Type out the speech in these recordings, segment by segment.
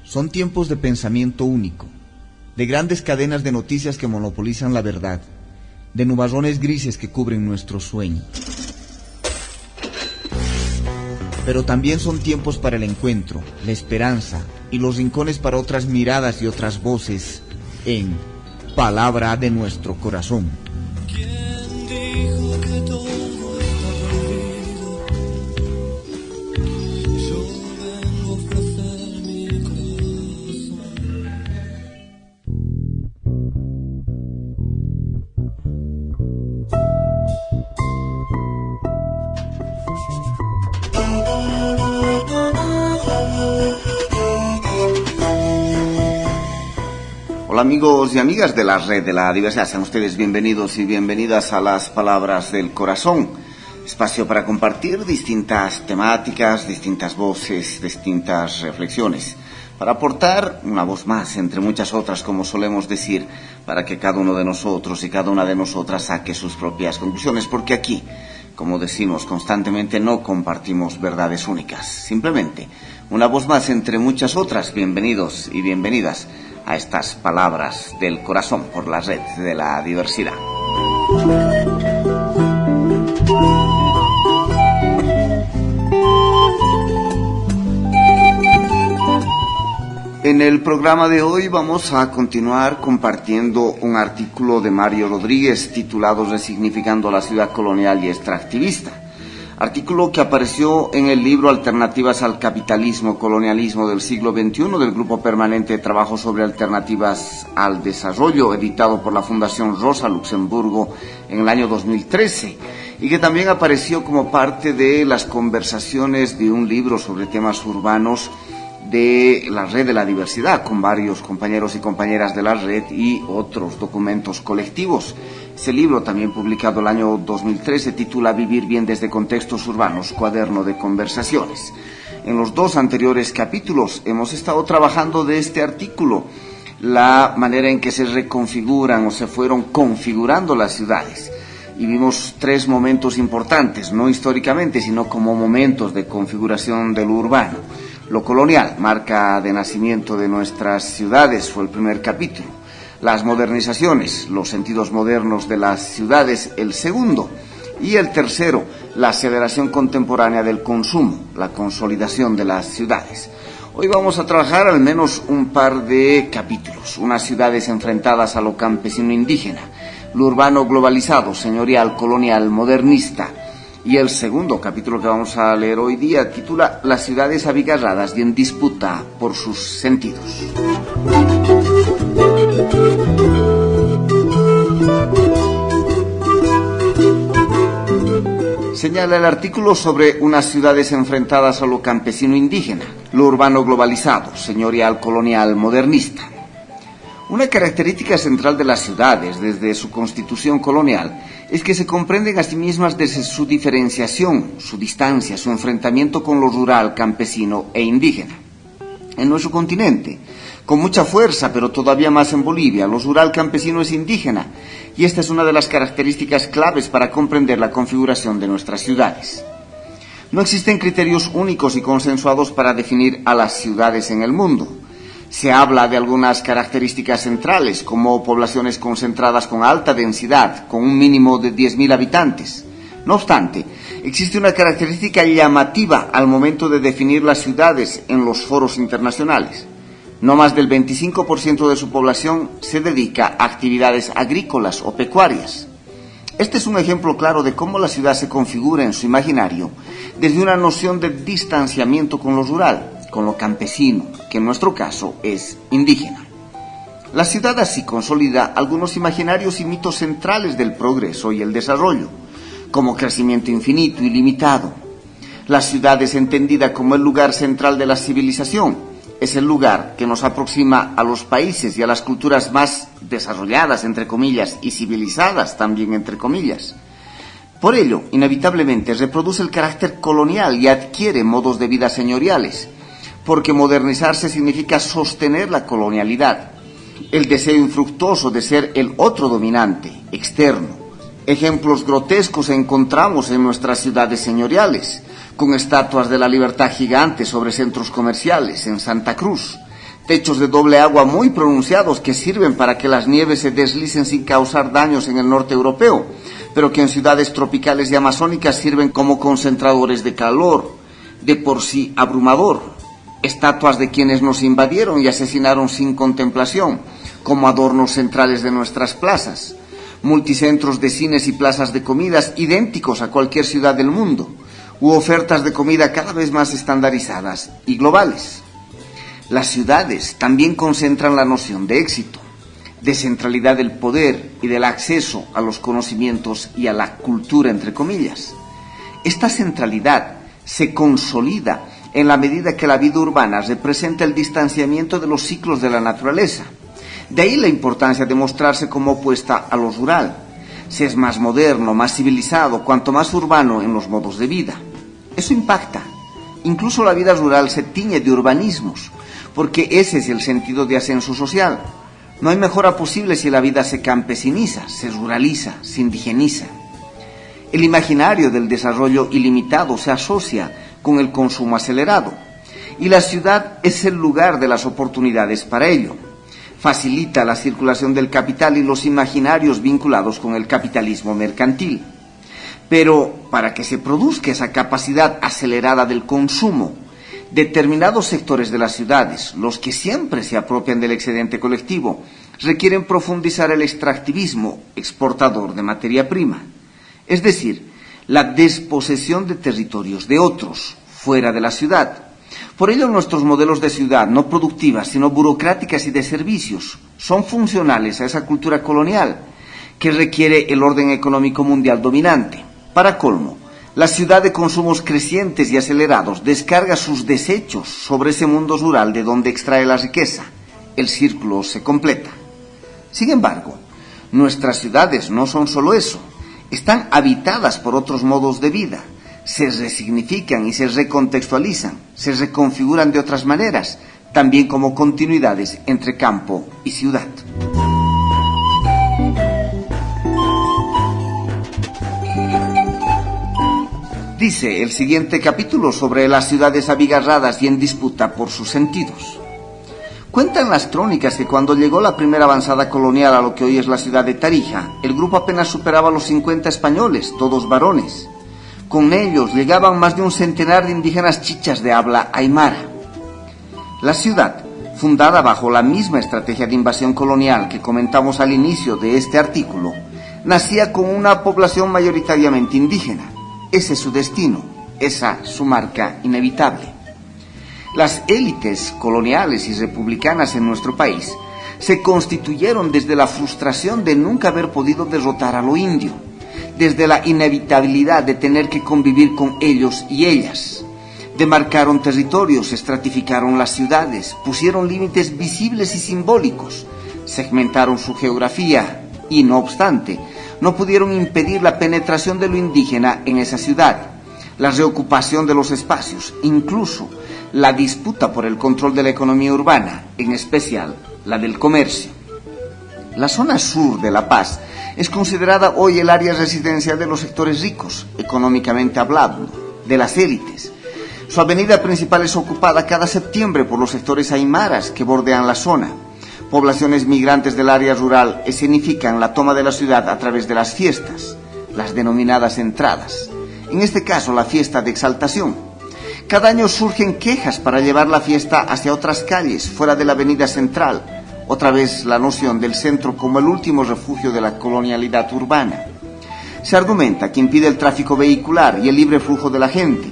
Son tiempos de pensamiento único, de grandes cadenas de noticias que monopolizan la verdad, de nubarrones grises que cubren nuestro sueño. Pero también son tiempos para el encuentro, la esperanza y los rincones para otras miradas y otras voces en Palabra de nuestro corazón. ¿Quién dijo que todo está prohibido? Yo vengo a ofrecer mi corazón. Hola amigos y amigas de la Red de la Diversidad, sean ustedes bienvenidos y bienvenidas a las Palabras del Corazón, espacio para compartir distintas temáticas, distintas voces, distintas reflexiones, para aportar una voz más entre muchas otras, como solemos decir, para que cada uno de nosotros y cada una de nosotras saque sus propias conclusiones, porque aquí, como decimos constantemente, no compartimos verdades únicas, simplemente una voz más entre muchas otras. Bienvenidos y bienvenidas a estas Palabras del Corazón por la Red de la Diversidad. En el programa de hoy vamos a continuar compartiendo un artículo de Mario Rodríguez titulado Resignificando la ciudad colonial y extractivista. Artículo que apareció en el libro Alternativas al Capitalismo, Colonialismo del siglo XXI del Grupo Permanente de Trabajo sobre Alternativas al Desarrollo, editado por la Fundación Rosa Luxemburgo en el año 2013, y que también apareció como parte de las conversaciones de un libro sobre temas urbanos de la Red de la Diversidad, con varios compañeros y compañeras de la red y otros documentos colectivos. Ese libro, también publicado el año 2013, titula Vivir bien desde contextos urbanos, cuaderno de conversaciones. En los dos anteriores capítulos hemos estado trabajando de este artículo, la manera en que se reconfiguran o se fueron configurando las ciudades. Y vimos tres momentos importantes, no históricamente, sino como momentos de configuración de lo urbano. Lo colonial, marca de nacimiento de nuestras ciudades, fue el primer capítulo. Las modernizaciones, los sentidos modernos de las ciudades, el segundo. Y el tercero, la aceleración contemporánea del consumo, la consolidación de las ciudades. Hoy vamos a trabajar al menos un par de capítulos. Unas ciudades enfrentadas a lo campesino indígena, lo urbano globalizado, señorial, colonial, modernista. Y el segundo capítulo que vamos a leer hoy día titula Las ciudades abigarradas y en disputa por sus sentidos. Señala el artículo sobre unas ciudades enfrentadas a lo campesino indígena, lo urbano globalizado, señorial, colonial, modernista. Una característica central de las ciudades desde su constitución colonial es que se comprenden a sí mismas desde su diferenciación, su distancia, su enfrentamiento con lo rural, campesino e indígena. En nuestro continente, con mucha fuerza, pero todavía más en Bolivia, lo rural campesino es indígena, y esta es una de las características claves para comprender la configuración de nuestras ciudades. No existen criterios únicos y consensuados para definir a las ciudades en el mundo. Se habla de algunas características centrales, como poblaciones concentradas con alta densidad, con un mínimo de 10.000 habitantes. No obstante, existe una característica llamativa al momento de definir las ciudades en los foros internacionales. No más del 25% de su población se dedica a actividades agrícolas o pecuarias. Este es un ejemplo claro de cómo la ciudad se configura en su imaginario desde una noción de distanciamiento con lo rural, con lo campesino, que en nuestro caso es indígena. La ciudad así consolida algunos imaginarios y mitos centrales del progreso y el desarrollo, como crecimiento infinito y limitado. La ciudad es entendida como el lugar central de la civilización, es el lugar que nos aproxima a los países y a las culturas más desarrolladas, entre comillas, y civilizadas también, entre comillas. Por ello, inevitablemente reproduce el carácter colonial y adquiere modos de vida señoriales, porque modernizarse significa sostener la colonialidad, el deseo infructuoso de ser el otro dominante, externo. Ejemplos grotescos encontramos en nuestras ciudades señoriales, con estatuas de la libertad gigantes sobre centros comerciales en Santa Cruz, techos de doble agua muy pronunciados que sirven para que las nieves se deslicen sin causar daños en el norte europeo, pero que en ciudades tropicales y amazónicas sirven como concentradores de calor, de por sí abrumador. Estatuas de quienes nos invadieron y asesinaron sin contemplación, como adornos centrales de nuestras plazas. Multicentros de cines y plazas de comidas idénticos a cualquier ciudad del mundo, u ofertas de comida cada vez más estandarizadas y globales. Las ciudades también concentran la noción de éxito, de centralidad del poder y del acceso a los conocimientos y a la cultura, entre comillas. Esta centralidad se consolida en la medida que la vida urbana representa el distanciamiento de los ciclos de la naturaleza. De ahí la importancia de mostrarse como opuesta a lo rural. Se es más moderno, más civilizado, cuanto más urbano en los modos de vida. Eso impacta. Incluso la vida rural se tiñe de urbanismos, porque ese es el sentido de ascenso social. No hay mejora posible si la vida se campesiniza, se ruraliza, se indigeniza. El imaginario del desarrollo ilimitado se asocia con el consumo acelerado, y la ciudad es el lugar de las oportunidades para ello. Facilita la circulación del capital y los imaginarios vinculados con el capitalismo mercantil. Pero para que se produzca esa capacidad acelerada del consumo, determinados sectores de las ciudades, los que siempre se apropian del excedente colectivo, requieren profundizar el extractivismo exportador de materia prima, es decir, la desposesión de territorios de otros, fuera de la ciudad. Por ello, nuestros modelos de ciudad, no productivas, sino burocráticas y de servicios, son funcionales a esa cultura colonial que requiere el orden económico mundial dominante. Para colmo, la ciudad de consumos crecientes y acelerados descarga sus desechos sobre ese mundo rural de donde extrae la riqueza. El círculo se completa. Sin embargo, nuestras ciudades no son solo eso, están habitadas por otros modos de vida. Se resignifican y se recontextualizan, se reconfiguran de otras maneras, también como continuidades entre campo y ciudad. Dice el siguiente capítulo sobre las ciudades abigarradas y en disputa por sus sentidos. Cuentan las crónicas que cuando llegó la primera avanzada colonial a lo que hoy es la ciudad de Tarija, el grupo apenas superaba los 50 españoles, todos varones. Con ellos llegaban más de un centenar de indígenas chichas de habla aymara. La ciudad, fundada bajo la misma estrategia de invasión colonial que comentamos al inicio de este artículo, nacía con una población mayoritariamente indígena. Ese es su destino, esa su marca inevitable. Las élites coloniales y republicanas en nuestro país se constituyeron desde la frustración de nunca haber podido derrotar a lo indio, desde la inevitabilidad de tener que convivir con ellos y ellas. Demarcaron territorios, estratificaron las ciudades, pusieron límites visibles y simbólicos, segmentaron su geografía y, no obstante, no pudieron impedir la penetración de lo indígena en esa ciudad, la reocupación de los espacios, incluso la disputa por el control de la economía urbana, en especial la del comercio. La zona sur de La Paz es considerada hoy el área residencial de los sectores ricos, económicamente hablando, de las élites. Su avenida principal es ocupada cada septiembre por los sectores aymaras que bordean la zona. Poblaciones migrantes del área rural escenifican la toma de la ciudad a través de las fiestas, las denominadas entradas. En este caso, la fiesta de exaltación. Cada año surgen quejas para llevar la fiesta hacia otras calles, fuera de la avenida central. Otra vez la noción del centro como el último refugio de la colonialidad urbana. Se argumenta que impide el tráfico vehicular y el libre flujo de la gente,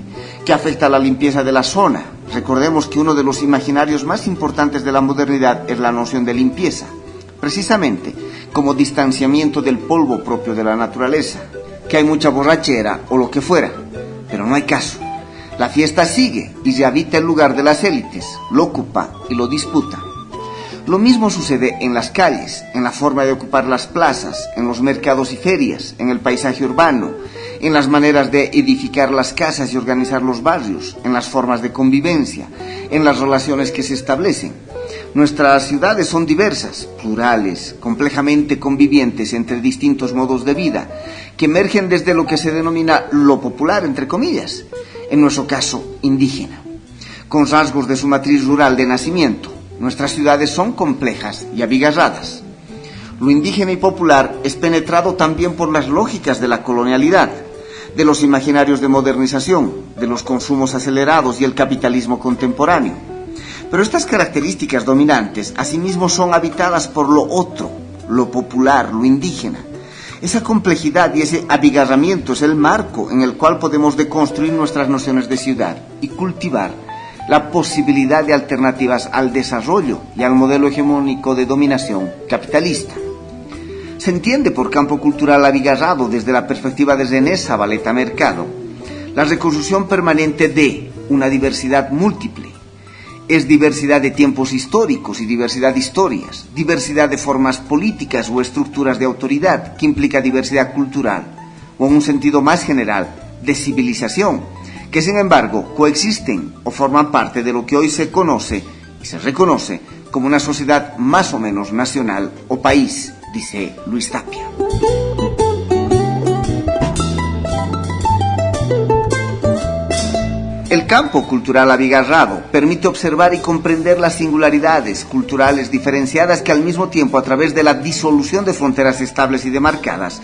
que afecta a la limpieza de la zona. Recordemos que uno de los imaginarios más importantes de la modernidad es la noción de limpieza, precisamente como distanciamiento del polvo propio de la naturaleza, que hay mucha borrachera o lo que fuera, pero no hay caso. La fiesta sigue y se habita el lugar de las élites, lo ocupa y lo disputa. Lo mismo sucede en las calles, en la forma de ocupar las plazas, en los mercados y ferias, en el paisaje urbano, en las maneras de edificar las casas y organizar los barrios, en las formas de convivencia, en las relaciones que se establecen. Nuestras ciudades son diversas, plurales, complejamente convivientes entre distintos modos de vida, que emergen desde lo que se denomina lo popular, entre comillas, en nuestro caso indígena, con rasgos de su matriz rural de nacimiento, Nuestras ciudades son complejas y abigarradas. Lo indígena y popular es penetrado también por las lógicas de la colonialidad, de los imaginarios de modernización, de los consumos acelerados y el capitalismo contemporáneo. Pero estas características dominantes asimismo son habitadas por lo otro, lo popular, lo indígena. Esa complejidad y ese abigarramiento es el marco en el cual podemos deconstruir nuestras nociones de ciudad y cultivar la posibilidad de alternativas al desarrollo y al modelo hegemónico de dominación capitalista. Se entiende por campo cultural abigarrado desde la perspectiva de René Zabaleta Mercado la reconstrucción permanente de una diversidad múltiple. Es diversidad de tiempos históricos y diversidad de historias, diversidad de formas políticas o estructuras de autoridad, que implica diversidad cultural, o en un sentido más general, de civilización, que sin embargo coexisten o forman parte de lo que hoy se conoce y se reconoce como una sociedad más o menos nacional o país, dice Luis Tapia. El campo cultural abigarrado permite observar y comprender las singularidades culturales diferenciadas que al mismo tiempo, a través de la disolución de fronteras estables y demarcadas,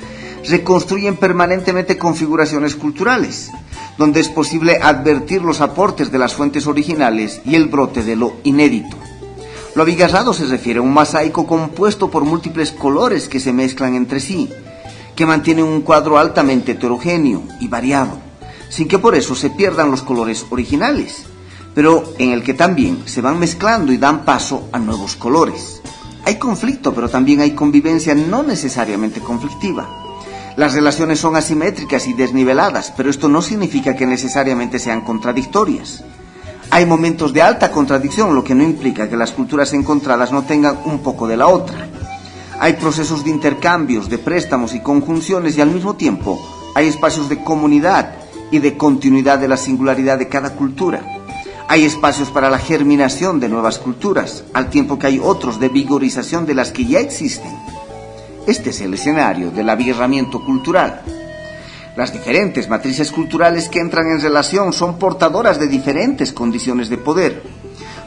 reconstruyen permanentemente configuraciones culturales, donde es posible advertir los aportes de las fuentes originales y el brote de lo inédito. Lo abigarrado se refiere a un mosaico compuesto por múltiples colores que se mezclan entre sí, que mantienen un cuadro altamente heterogéneo y variado, sin que por eso se pierdan los colores originales, pero en el que también se van mezclando y dan paso a nuevos colores. Hay conflicto, pero también hay convivencia no necesariamente conflictiva. Las relaciones son asimétricas y desniveladas, pero esto no significa que necesariamente sean contradictorias. Hay momentos de alta contradicción, lo que no implica que las culturas encontradas no tengan un poco de la otra. Hay procesos de intercambios, de préstamos y conjunciones, y al mismo tiempo hay espacios de comunidad y de continuidad de la singularidad de cada cultura. Hay espacios para la germinación de nuevas culturas, al tiempo que hay otros de vigorización de las que ya existen. Este es el escenario del abigarramiento cultural. Las diferentes matrices culturales que entran en relación son portadoras de diferentes condiciones de poder.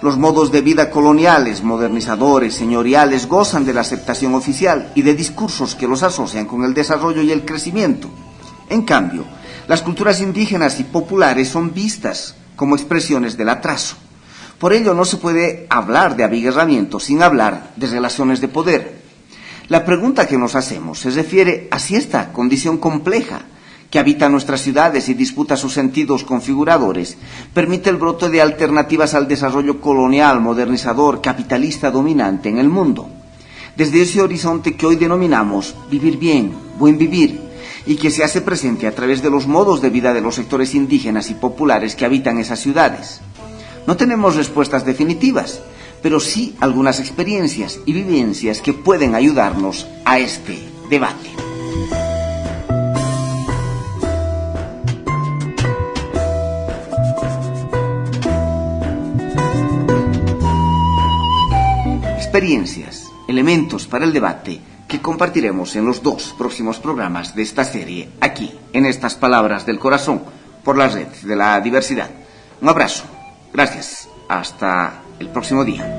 Los modos de vida coloniales, modernizadores, señoriales, gozan de la aceptación oficial y de discursos que los asocian con el desarrollo y el crecimiento. En cambio, las culturas indígenas y populares son vistas como expresiones del atraso. Por ello, no se puede hablar de abigarramiento sin hablar de relaciones de poder. La pregunta que nos hacemos se refiere a si esta condición compleja que habita nuestras ciudades y disputa sus sentidos configuradores permite el brote de alternativas al desarrollo colonial, modernizador, capitalista dominante en el mundo. Desde ese horizonte que hoy denominamos vivir bien, buen vivir, y que se hace presente a través de los modos de vida de los sectores indígenas y populares que habitan esas ciudades. No tenemos respuestas definitivas, pero sí algunas experiencias y vivencias que pueden ayudarnos a este debate. Experiencias, elementos para el debate que compartiremos en los 2 próximos programas de esta serie, aquí, en estas Palabras del Corazón, por la red de la diversidad. Un abrazo, gracias, hasta el próximo día.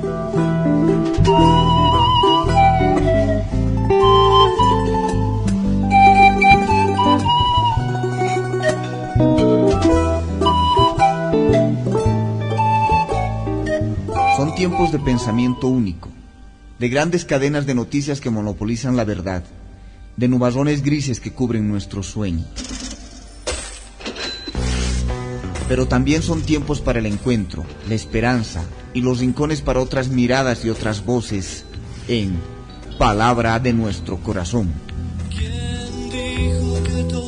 Son tiempos de pensamiento único, de grandes cadenas de noticias que monopolizan la verdad, de nubarrones grises que cubren nuestro sueño. Pero también son tiempos para el encuentro, la esperanza y los rincones para otras miradas y otras voces en Palabra de nuestro Corazón. ¿Quién dijo que todo